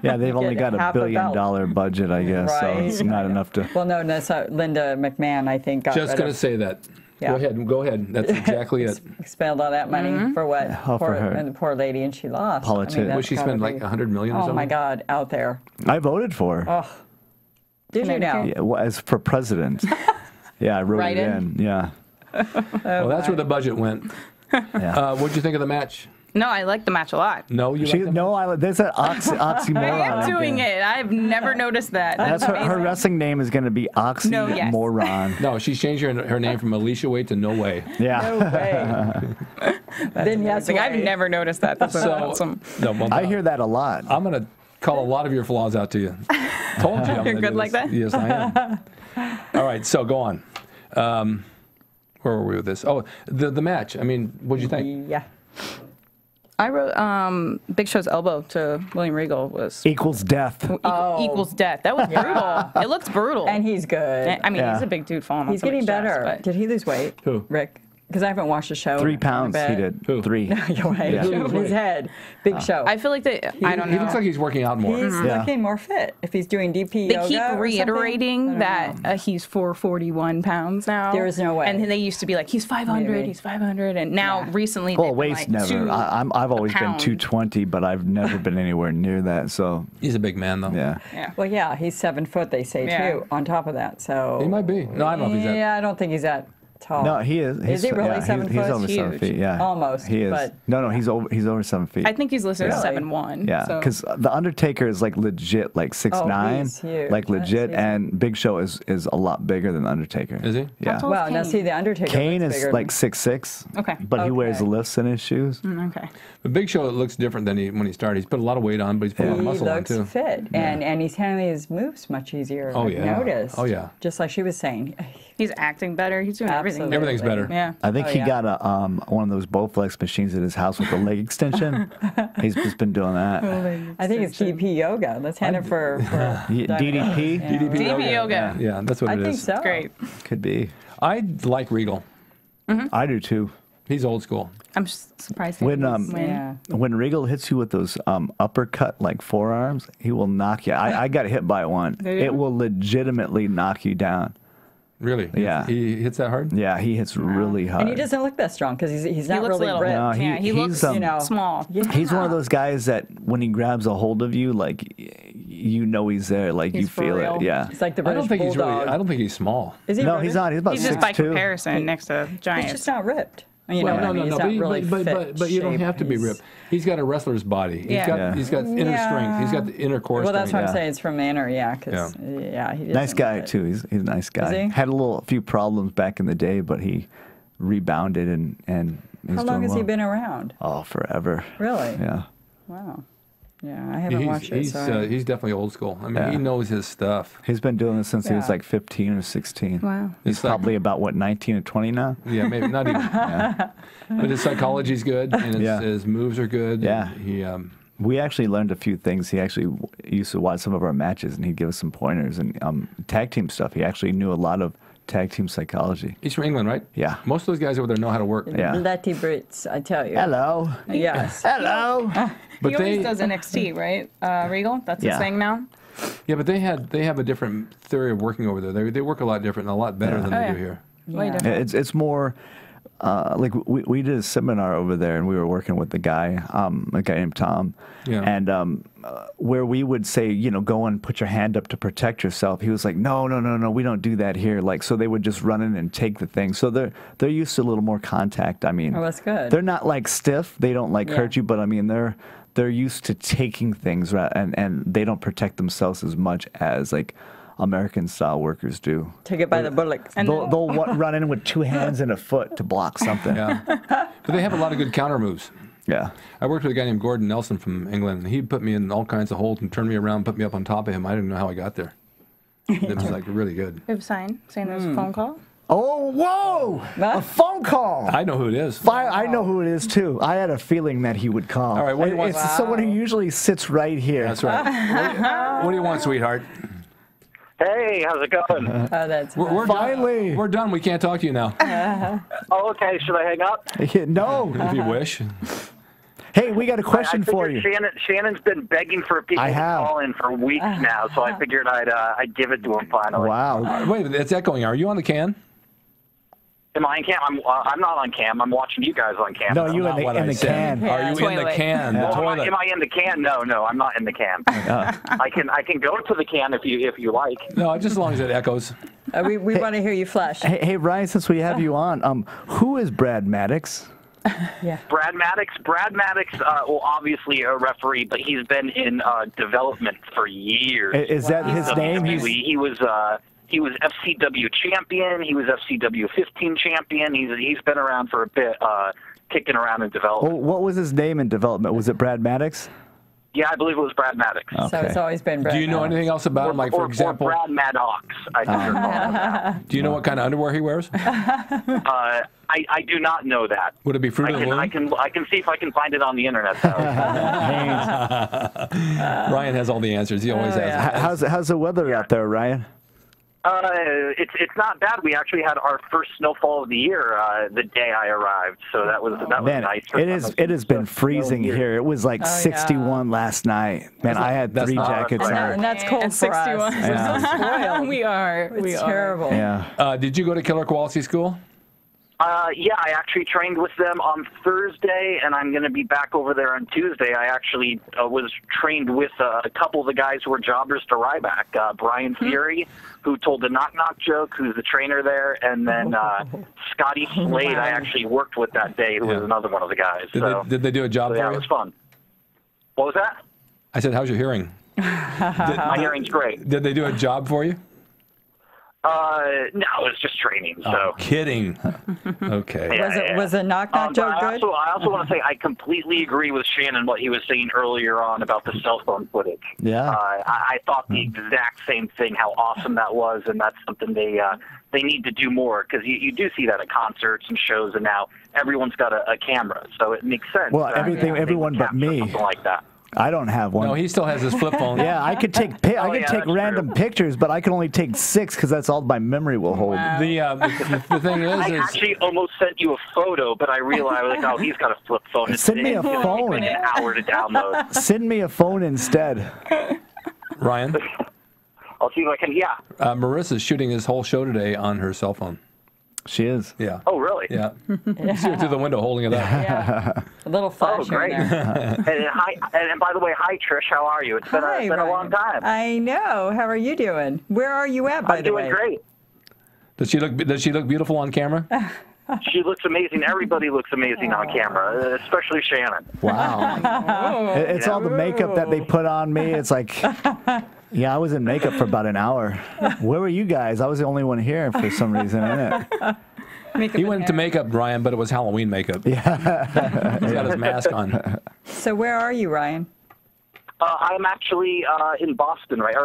Yeah, they've only got half $1 a belt. billion budget, I guess, so Right. it's not enough to. Well, no, that's Linda McMahon, I think, got Just rid going to of- say that. Yeah. Go ahead. That's exactly it. expelled all that money for what? Oh, for poor, her. and the poor lady, and she lost. Politics. that's What, she gotta spent like be- $100 million or Oh something? my God, out there. I voted for her. Oh, did you now? Yeah, well, as for president. Yeah, I wrote Write it in? in. Yeah. Well, that's where the budget went. Yeah. What'd you think of the match? No, I like the match a lot. No, you liked the There's an oxymoron. I am in doing there. it. I've never noticed that. That's her amazing. wrestling name is going to be yes. Oxymoron. No, she's changed her name from Alicia Way to No Way. Yeah. No way. Then yes, Like, I've never noticed that. That's So, awesome. no, well, I hear that a lot. I'm going to call a lot of your flaws out to you. Told you I'm You're gonna good do like this. that? Yes, I am. All right, so go on. Where were we with this? Oh, the match. I mean, what'd you think? Yeah. I wrote Big Show's elbow to William Regal was Equals death. equals death. That was brutal. It looks brutal. And he's good. I mean, Yeah. he's a big dude falling He's on somebody's getting better. chest, but- Did he lose weight? Who? Rick. Because I haven't watched the show. 3 in a pounds he bit. did. Who? 3. You're right. Yeah. His head. Big Show. I feel like I don't know. He looks like he's working out more. He's Yeah. looking more fit. If he's doing DP They yoga keep or something. I reiterating don't that know. he's 441 pounds now. There is no way. And they used to be like, he's 500, Maybe. he's 500, and now Yeah. recently Well, they've been waist like never. I've always been pound. 220, but I've never been anywhere near that. So He's a big man, though. yeah. Yeah. Well, yeah, he's 7 foot, they say, Yeah. too, on top of that. So He might be. No, I don't know if he's that. Yeah, I don't think he's that tall. No, he is. Is he really yeah, 7 he's foot? over 7 Huge. feet. Yeah. Almost, He is. but- No, he's over 7 feet. I think he's listed as Really? 7'1". Yeah, so. because the Undertaker is like legit, like 6'9", he's huge. like legit, He's- and Big Show is a lot bigger than the Undertaker. Is he? Yeah. tall? Well, now Kane? see, the Undertaker Kane looks is bigger like than- 6'6". Okay. But he wears Okay. lifts in his shoes. Okay. The Big Show looks different than when he started. He's put a lot of weight on, but he's put a lot of He muscle on, looks too. fit, and he's handling his moves much easier. Oh, I've yeah. noticed. Oh, yeah. Just like she was saying. He's acting better. He's doing everything. Everything's better. Yeah. I think he got a one of those Bowflex machines at his house with a leg extension. He's just been doing that. I think it's DP yoga. Let's hand it for DDP? Yeah. DP yoga. Yeah, that's what it is. I think so. Great. Could be. I like Regal. I do too. He's old school. I'm surprised. When Regal hits you with those uppercut like forearms, he will knock you. I got hit by one. It will legitimately knock you down. Really? Yeah. He hits that hard? Yeah, he hits really hard. And he doesn't look that strong because he's not really little. ripped. No, He looks small. Yeah. He's one of those guys that when he grabs a hold of you, like you know he's there, like He's you feel for real. it. Yeah. It's like the I British don't think Bulldog. I don't think he's small. Is he No, really? he's not. He's about He's just by 6'2". comparison next to Giants. He's just not ripped. You know what I mean? He's not really But you don't have to be ripped. He's got a wrestler's body. He's got inner strength. He's got the inner core Well, strength. that's what I'm saying. It's from the inner, Cause, he Nice guy too. He's a nice guy. Is he? Had a few problems back in the day, but he rebounded and he's How long doing has he well. been around? Oh, forever. Really? Yeah. Wow. Yeah, I haven't watched it. He's definitely old school. I mean, he knows his stuff. He's been doing this since he was like 15 or 16. Wow. He's probably about, 19 or 20 now? Yeah, maybe not even. But his psychology's good, and his moves are good. Yeah. He, we actually learned a few things. He actually used to watch some of our matches, and he'd give us some pointers. And tag team stuff, he actually knew a lot of tag team psychology. He's from England, right? Yeah. Most of those guys over there know how to work. Yeah. Letty Brits, I tell you. Hello. Yes. Hello. But he always does NXT, right? Regal? That's his thing now? Yeah, but they have a different theory of working over there. They work a lot different and a lot better than they do here. Way different. It's more like we did a seminar over there, and we were working with a guy named Tom, and where we would say, go and put your hand up to protect yourself. He was like, no, we don't do that here. Like, so they would just run in and take the thing. So they're used to a little more contact. I mean, that's good. They're not like stiff. They don't hurt you, but I mean they're used to taking things, right? And they don't protect themselves as much as like American style workers do. Take it by the bullocks. They'll run in with 2 hands and a foot to block something. Yeah. But they have a lot of good counter moves. Yeah. I worked with a guy named Gordon Nelson from England. He put me in all kinds of holes and turned me around, put me up on top of him. I didn't know how I got there. It was like really good. We have a sign saying there's a phone call. Oh, whoa! A phone call! I know who it is. I know who it is, too. I had a feeling that he would call. All right, what do you want? It's someone who usually sits right here. That's right. What do you want, sweetheart? Hey, how's it going? That's We're Finally. done. We're done. We can't talk to you now. Oh, okay. Should I hang up? No. If you wish. Hey, we got a question for you. Shannon's been begging for people to call in for weeks now, so I figured I'd give it to him finally. Wow. Wait, it's echoing. Are you on the can? Am I on cam? I'm not on cam. I'm watching you guys on cam. No, you Not what in I the said. can. Are you in the Toilet. can? The toilet. Am I in the can? No, I'm not in the can. I can go to the can if you like. No, just as long as it echoes. we want to hear you flash. Hey, Ryan, since we have you on, who is Brad Maddox? Yeah. Brad Maddox, well, obviously a referee, but he's been in development for years. Is that his name? He was FCW champion. He was FCW 15 champion. He's been around for a bit, kicking around in development. Well, what was his name in development? Was it Brad Maddox? Yeah, I believe it was Brad Maddox. So it's always been Brad. Do you know anything else about him? Like, for example, or Brad Maddox. I think they're calling him now. do you know what kind of underwear he wears? I do not know that. Would it be Fruit of the Loom? I can see if I can find it on the internet. Ryan has all the answers. He always has. How's the weather out there, Ryan? It's not bad. We actually had our first snowfall of the year the day I arrived, so that was nice. It has been freezing here. It was like 61 last night. Man, I had 3 jackets on. And that's cold And for 61. us. Yeah. We are. It's terrible. Yeah. Did you go to Killer Kowalski School? Yeah, I actually trained with them on Thursday, and I'm going to be back over there on Tuesday. I actually was trained with a couple of the guys who were jobbers to Ryback. Brian Fury, who told the knock-knock joke, who's the trainer there, and then Scotty Slade I actually worked with that day, who was another one of the guys. Did they do a job for you? Yeah, it was fun. What was that? I said, how's your hearing? My hearing's great. Did they do a job for you? No, it's just training. So. Oh, kidding. Okay. Was a knock-knock joke good? I also want to say I completely agree with Shannon what he was saying earlier on about the cell phone footage. Yeah. I thought the exact same thing, how awesome that was, and that's something they they need to do more, because you do see that at concerts and shows, and now everyone's got a camera, so it makes sense. Well, everyone but me. Something like that. I don't have one. No, he still has his flip phone. Yeah, I could take take random pictures, but I can only take 6 because that's all my memory will hold. Wow. The thing is, I actually almost sent you a photo, but I realized, oh, he's got a flip phone. Send me a phone. It's an hour to download. Send me a phone instead. Ryan, I'll see if I can. Yeah. Marissa's shooting his whole show today on her cell phone. She is. Yeah. Oh, really? Yeah. You see her through the window holding it up. Yeah. A little flash here great. and there. and by the way, hi, Trish. How are you? It's been a long time. I know. How are you doing? Where are you at, by the way? I'm doing great. Does she look beautiful on camera? She looks amazing. Everybody looks amazing on camera, especially Shannnon. Wow. It's all the makeup that they put on me. It's like, yeah, I was in makeup for about an hour. Where were you guys? I was the only one here for some reason, isn't it? He went to makeup, Ryan, but it was Halloween makeup. Yeah. He's got his mask on. So where are you, Ryan? I'm actually in Boston, right?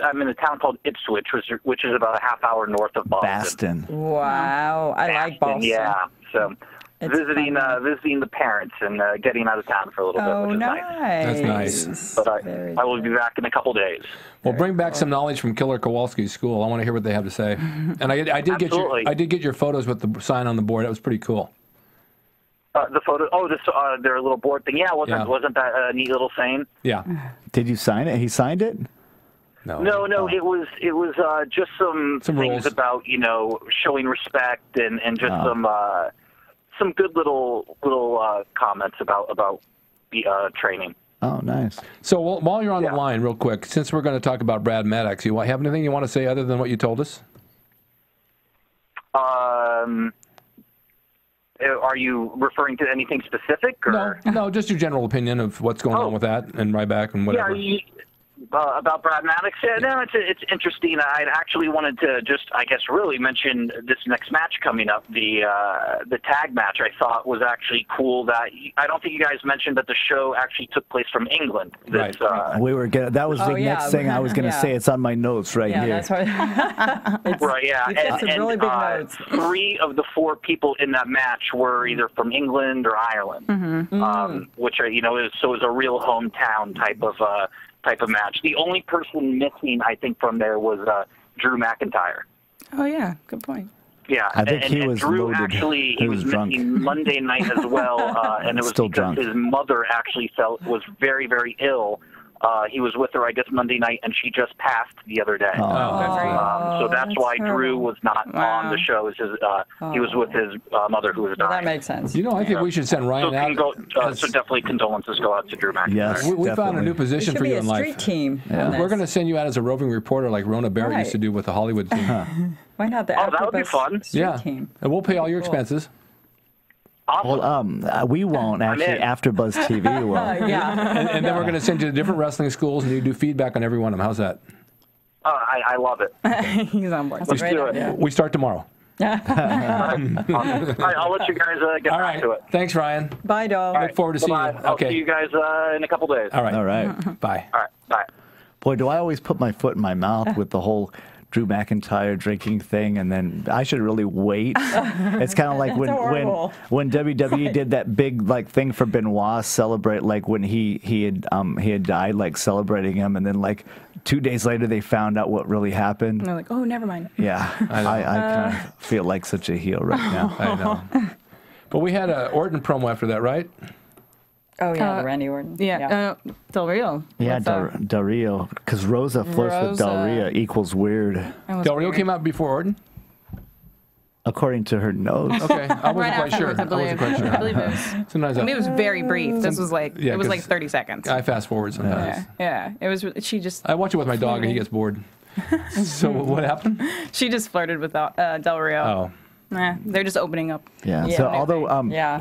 I'm in a town called Ipswich, which is about a half hour north of Boston. Wow, I like Boston. Yeah, so It's visiting the parents and getting out of town for a little bit, which is nice. That's nice. But I will be back in a couple days. Well, bring back some knowledge from Killer Kowalski's school. I want to hear what they have to say. And I did get your photos with the sign on the board. That was pretty cool. The photo. Oh, their little board thing. Yeah, wasn't that a neat little saying? Yeah. Did you sign it? He signed it? No. It was just some things rules about showing respect and just some good little comments about the training. Oh, nice. So while you're on the line, real quick, since we're going to talk about Brad Maddox, you have anything you want to say other than what you told us? Are you referring to anything specific? Or? No, just your general opinion of what's going on with that and Ryback and whatever. Yeah, about Brad Maddox. Yeah, no, it's interesting. I actually wanted to just, I guess, really mention this next match coming up, the tag match. I thought was actually cool. That I don't think you guys mentioned that the show actually took place from England. Right. That was the next thing I was going to say. It's on my notes here. That's right. Right. Yeah. It's really big notes. 3 of the 4 people in that match were either from England or Ireland, which are is a real hometown type of match. The only person missing, I think, from there was Drew McIntyre. Oh yeah, good point. Yeah, I think he was Drew loaded. actually He was drunk. missing Monday night as well, and it was Still because drunk. his mother actually was very, very ill. He was with her, I guess, Monday night, and she just passed the other day. So that's why Drew was not on the show. He was with his mother, who was dying. That makes sense. I think we should send Ryan out. So definitely condolences go out to Drew McIntyre. Yes, we found a new position for you in life. It should be a street team. We're going to send you out as a roving reporter like Rona Berry used to do with the Hollywood team. Why not the that would be fun. street team? And we'll pay all your expenses. Awesome. Well, we won't actually. AfterBuzz TV will. And then we're going to send you to different wrestling schools, and you do feedback on every one of them. How's that? I love it. He's on board. Let's do it. We start tomorrow. All right, I'll let you guys get back to it. Thanks, Ryan. Bye, doll. Look forward to seeing you. I'll see you guys in a couple days. All right. All right. Bye. All right. Bye. Boy, do I always put my foot in my mouth with the whole Drew McIntyre drinking thing, and then I should really wait. It's kind of like when WWE did that big thing for Benoit, celebrate when he had died, celebrating him, and then 2 days later they found out what really happened. And they're like, oh, never mind. Yeah, I kind of feel like such a heel right now. I know. But we had an Orton promo after that, right? Oh, yeah, the Randy Orton. Yeah, Del Rio. Yeah, Del Rio, because Rosa flirts with Del Rio equals weird. Del Rio came out before Orton? According to her notes. Okay, I wasn't quite sure. I believe it was. Sometimes it was very brief. This was it was 30 seconds. I fast forward sometimes. Yeah. It was. She just. I watch it with my dog, and he gets bored. So what happened? She just flirted with Del Rio. Oh. They're just opening up. Yeah. So although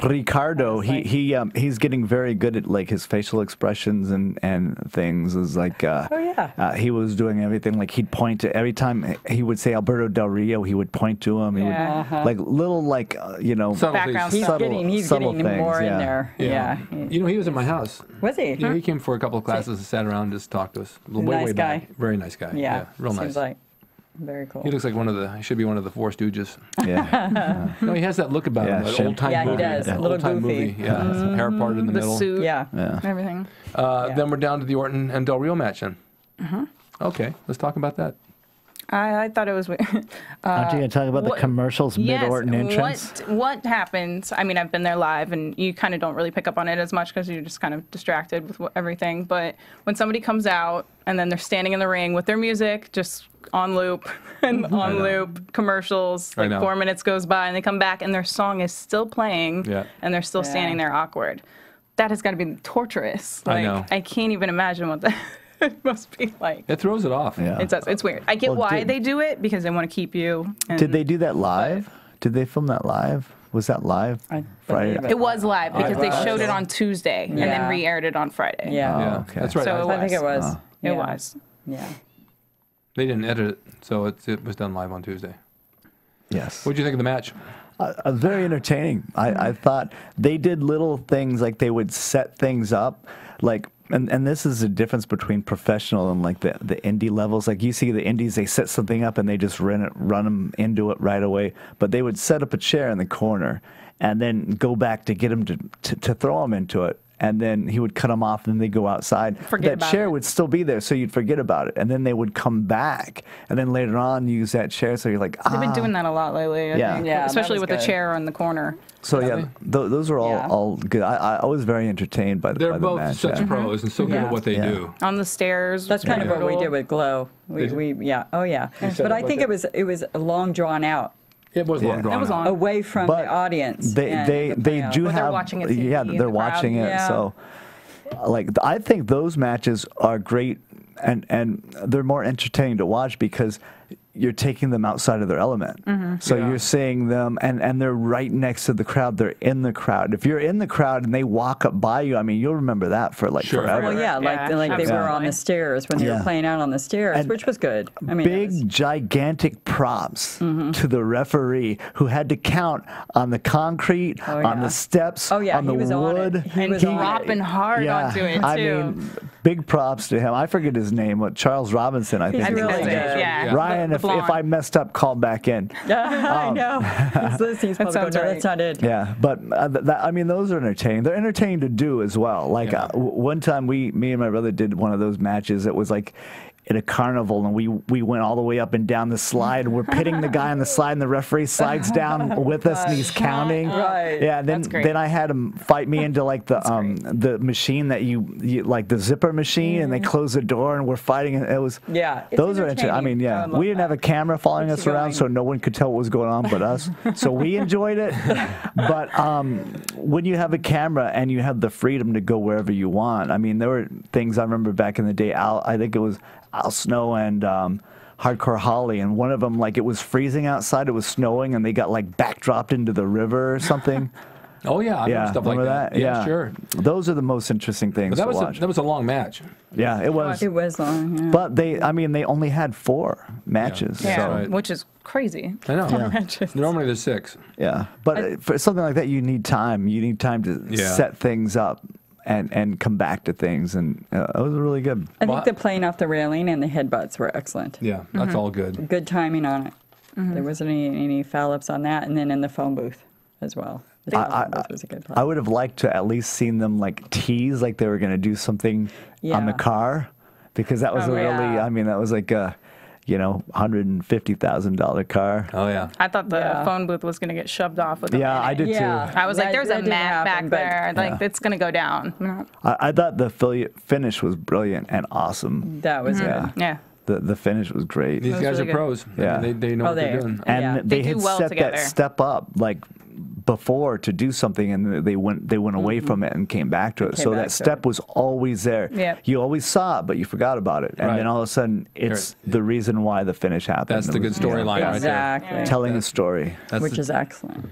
Ricardo, he's getting very good at his facial expressions and things. Is he was doing everything. He'd point to every time he would say Alberto Del Rio, he would point to him. He would little background he's stuff. He's getting more in there. Yeah. He was in my house. Was he? Yeah, he came for a couple of classes and sat around and just talked to us. Way guy. back. Very nice guy. Yeah. Real nice. Seems like. Very cool. He looks like he should be one of the Four Stooges. Yeah. No, he has that look about him, that old-time Yeah, he movie. does. A That little old-time goofy. movie. Yeah, some hair parted in the middle. suit, Yeah. everything. Then we're down to the Orton and Del Rio match then. Okay, let's talk about that. I thought it was weird. Aren't you going to talk about the commercials mid-Orton entrance? What happens? I mean, I've been there live, and you kind of don't really pick up on it as much because you're just kind of distracted with everything. But when somebody comes out and then they're standing in the ring with their music just on loop and on loop, commercials, like 4 minutes goes by, and they come back and their song is still playing, and they're still standing there awkward. That has got to be torturous. Like, I know. I can't even imagine what that it must be like. It throws it off. Yeah. It does. It's weird. I get why they do it, because they want to keep you. Did they do that live? Did they film that live? Was that live? Friday? It was live because they showed it on Tuesday and then re-aired it on Friday. Yeah. Oh, okay. That's right. So I think it was. It was. Yeah. They didn't edit it, so it was done live on Tuesday. Yes. What did you think of the match? Very entertaining. I thought they did little things, like they would set things up, like, and this is the difference between professional and like the indie levels. Like you see the indies, they set something up and they just run them into it right away. But they would set up a chair in the corner and then go back to get him to throw him into it. And then he would cut them off, and then they'd go outside. That chair would still be there, so you'd forget about it. And then they would come back, and then later on use that chair. So you're like, They've been doing that a lot lately, I think. Yeah, especially with the chair in the corner. So those are all good. I was very entertained by the They're by the both match, such pros and so good at what they do. On the stairs. That's kind of what we did with Glow. But I think it was a long drawn out. It was long drawn. It was long. Away from the audience. They do have. They're watching it. They're watching it. So, like, I think those matches are great, and they're more entertaining to watch because you're taking them outside of their element. So you're seeing them, and they're right next to the crowd. They're in the crowd. If you're in the crowd and they walk up by you, I mean, you'll remember that for like forever. Well, like they were on the stairs when they were playing out on the stairs, which was good. I mean, big, gigantic props to the referee who had to count on the concrete, on the steps, on the wood. He was dropping hard onto it, too. I mean, big props to him. I forget his name. Charles Robinson, I think. He's really good. Yeah. Ryan, if I messed up, call back in. I know. He's probably going, no, that's not it. Yeah, but I mean, those are entertaining. They're entertaining to do as well. Like one time, me and my brother did one of those matches. It was like at a carnival, and we went all the way up and down the slide. And we're pitting the guy on the slide, and the referee slides down with us, and he's counting. Right. Yeah. Then I had him fight me into like the machine that you like the zipper machine, and they close the door, and we're fighting. And it was those are entertaining. I mean, we didn't have a camera following us around, so no one could tell what was going on but us. So we enjoyed it. But when you have a camera and you have the freedom to go wherever you want, I mean, there were things I remember back in the day. I think it was Al Snow and Hardcore Holly, and one of them, like, it was freezing outside, it was snowing, and they got like backdropped into the river or something. Oh yeah, I remember stuff like that. Yeah, sure. Those are the most interesting things to watch. That was a long match. Yeah, it was. It was long. Yeah. But they only had 4 matches. Yeah, so. which is crazy. I know. Normally there's 6. Yeah, but for something like that, you need time. You need time to set things up and come back to things, and it was really good. I think the playing off the railing and the headbutts were excellent. Yeah, that's all good. Good timing on it. There wasn't any foul-ups on that, and then in the phone booth as well. Was a good part. I would have liked to at least seen them like tease like they were going to do something on the car, because that was I mean, that was like a $150,000 car. Oh yeah. I thought the phone booth was going to get shoved off with a minute. I did too. I was like, there's a mat back there. Like, it's going to go down. I thought the finish was brilliant and awesome. That was good. Yeah. The finish was great. These guys really are pros. Yeah. I mean, they know what they're doing. And they do had well set together. that step up like before to do something, and they went away from it and came back to it. So that step was always there. Yep. You always saw it, but you forgot about it. And then all of a sudden, it's the reason why the finish happened. That's the good storyline right there. Exactly. Telling a story. Which is excellent.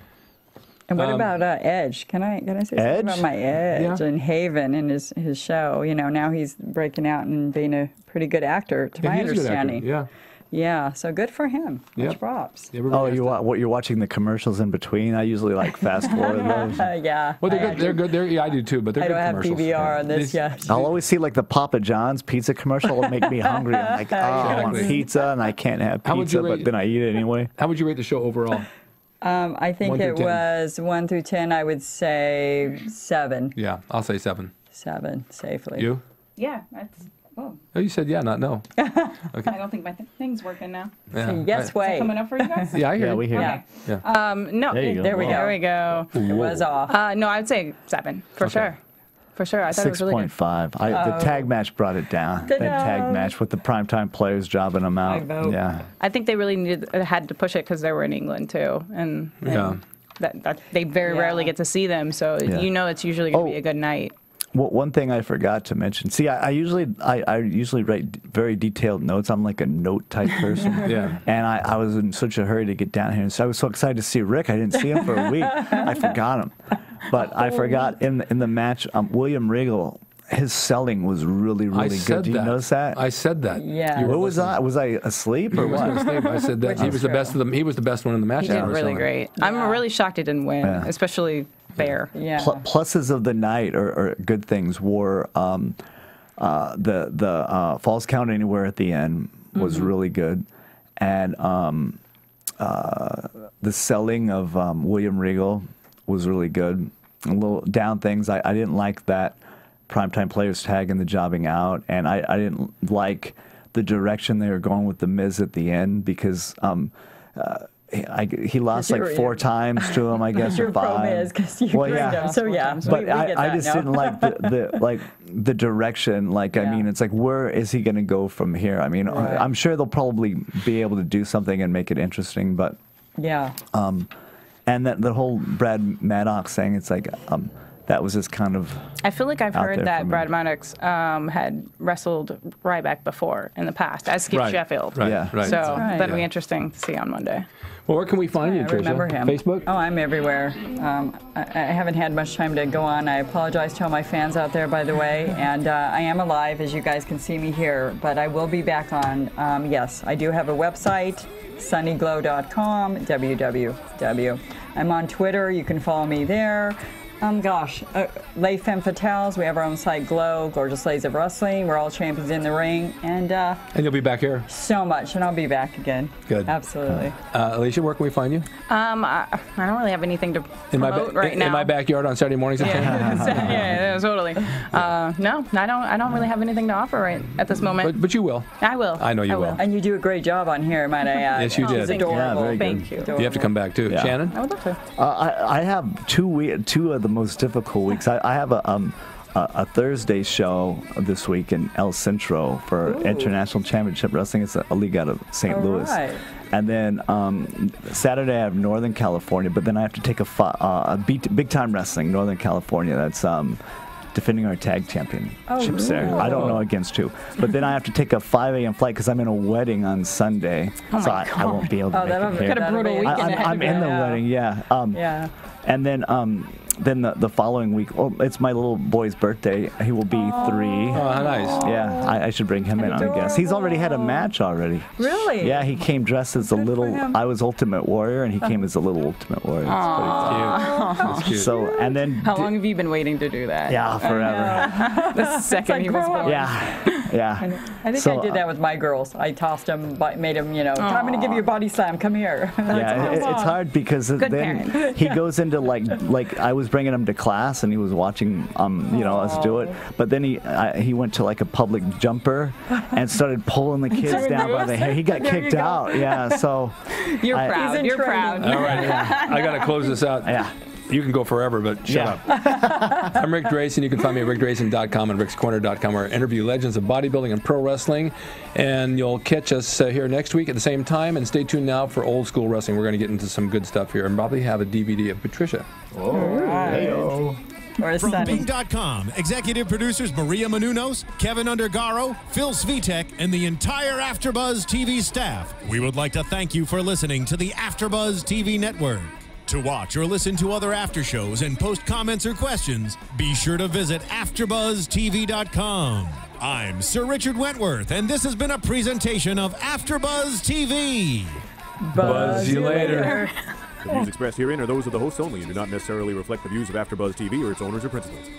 And what about Edge? Can I say something about my Edge and Haven and his show? You know, now he's breaking out and being a pretty good actor, to my understanding. Yeah. Yeah, so good for him. Much props. You're watching the commercials in between? I usually like fast forward those. Yeah. Well, they're good. They're good. Yeah, I do too. But they're good commercials. I don't have PVR on this yet. I'll always see like the Papa John's pizza commercial. It'll make me hungry. I'm like, I want pizza, and I can't have pizza, but then I eat it anyway. How would you rate the show overall? I think it was 1 through 10. I would say 7. Yeah, I'll say 7. 7, safely. You? Yeah, that's. Oh, you said yeah, not no. Okay. I don't think my thing's working now. Yeah. Yes, way. Is it coming up for you guys? Yeah, I hear. Yeah, we hear. Okay. Yeah. No. There we go. It was off. No, I would say 7 for sure. For sure, I thought it was really good. 6.5. The tag match brought it down. That tag match with the primetime players jobbing them out. Yeah. I think they really had to push it because they were in England too, and that they very rarely get to see them. So you know it's usually going to be a good night. Well, one thing I forgot to mention. See, I usually write very detailed notes. I'm like a note type person. Yeah. And I was in such a hurry to get down here, and so I was so excited to see Rick. I didn't see him for a week. I forgot him. But I forgot in the match, William Regal, his selling was really good. Did you notice that? I said that. Yeah. What was I? Was I asleep or what? I said that he was the best of them. He was the best one in the match. He did really great. I'm really shocked he didn't win, especially Bear. Yeah. Pluses of the night or good things were the Falls Count Anywhere at the end was really good, and the selling of William Regal was really good. A little down things. I didn't like that primetime players tag and the jobbing out, and I didn't like the direction they were going with the Miz at the end because he lost like 4 times to him, I guess, or 5. Miz because you him. So but I just didn't like the direction. Like I mean, it's like where is he going to go from here? I mean, I'm sure they'll probably be able to do something and make it interesting, but and that the whole Brad Maddox thing, it's like that was just kind of. I feel like I've heard that Brad Maddox had wrestled Ryback before in the past as Skip Sheffield. Right. So that'll be interesting to see on Monday. Well, where can we find you, Tricia? I remember him. Facebook? Oh, I'm everywhere. I haven't had much time to go on. I apologize to all my fans out there, by the way. And I am alive, as you guys can see me here. But I will be back on. Yes, I do have a website, sunnyglow.com, www. I'm on Twitter. You can follow me there. Les Femme Fatales. We have our own site, Glow, Gorgeous Ladies of Wrestling. We're all champions in the ring. And you'll be back here? So much, and I'll be back again. Good. Absolutely. Alicia, where can we find you? I don't really have anything to promote right now. In my backyard on Saturday mornings at 10? Yeah, totally. No, I don't really have anything to offer right at this moment. But you will. I will. I know you will. And you do a great job on here, might I add. Yes, you did. It's adorable. Yeah, Thank you. You have to come back, too. Yeah. Shannon? I would love to. I have two of the most difficult weeks. I have a Thursday show this week in El Centro for International Championship Wrestling. It's a league out of St. Louis. Right. And then Saturday I have Northern California, but then I have to take a Big Time Wrestling, Northern California. That's defending our tag championships there. I don't know against who. But then I have to take a 5 a.m. flight because I'm in a wedding on Sunday. So I won't be able to make it here. Got a brutal weekend. I'm in the wedding, yeah. And then the following week, it's my little boy's birthday. He will be 3. Oh, nice. Yeah, I should bring him in, I guess. He's already had a match already. Really? Yeah, he came dressed as a little. I was Ultimate Warrior, and he came as a little Ultimate Warrior. It's pretty cute. So, and then. How long have you been waiting to do that? Yeah, forever. The second he was born. Yeah. I think I did that with my girls. I tossed them, made them, I'm going to give you a body slam. Come here. Yeah, it's hard because then he goes into like I was bringing him to class and he was watching us do it, but then he went to like a public jumper and started pulling the kids down by the hair. He got kicked out. Yeah, so you're proud. You're proud. All right, I got to close this out. Yeah. You can go forever, but shut up. I'm Ric Drasin. You can find me at ricdrasin.com and rickscorner.com, where I interview legends of bodybuilding and pro wrestling. And you'll catch us here next week at the same time. And stay tuned now for old school wrestling. We're going to get into some good stuff here and probably have a DVD of Patricia. Oh, hey-o. From Bing.com, executive producers Maria Menounos, Kevin Undergaro, Phil Svitek, and the entire AfterBuzz TV staff. We would like to thank you for listening to the AfterBuzz TV network. To watch or listen to other after shows and post comments or questions, be sure to visit AfterBuzzTV.com. I'm Sir Richard Wentworth, and this has been a presentation of AfterBuzz TV. Buzz you later. The views expressed herein are those of the hosts only and do not necessarily reflect the views of AfterBuzz TV or its owners or principals.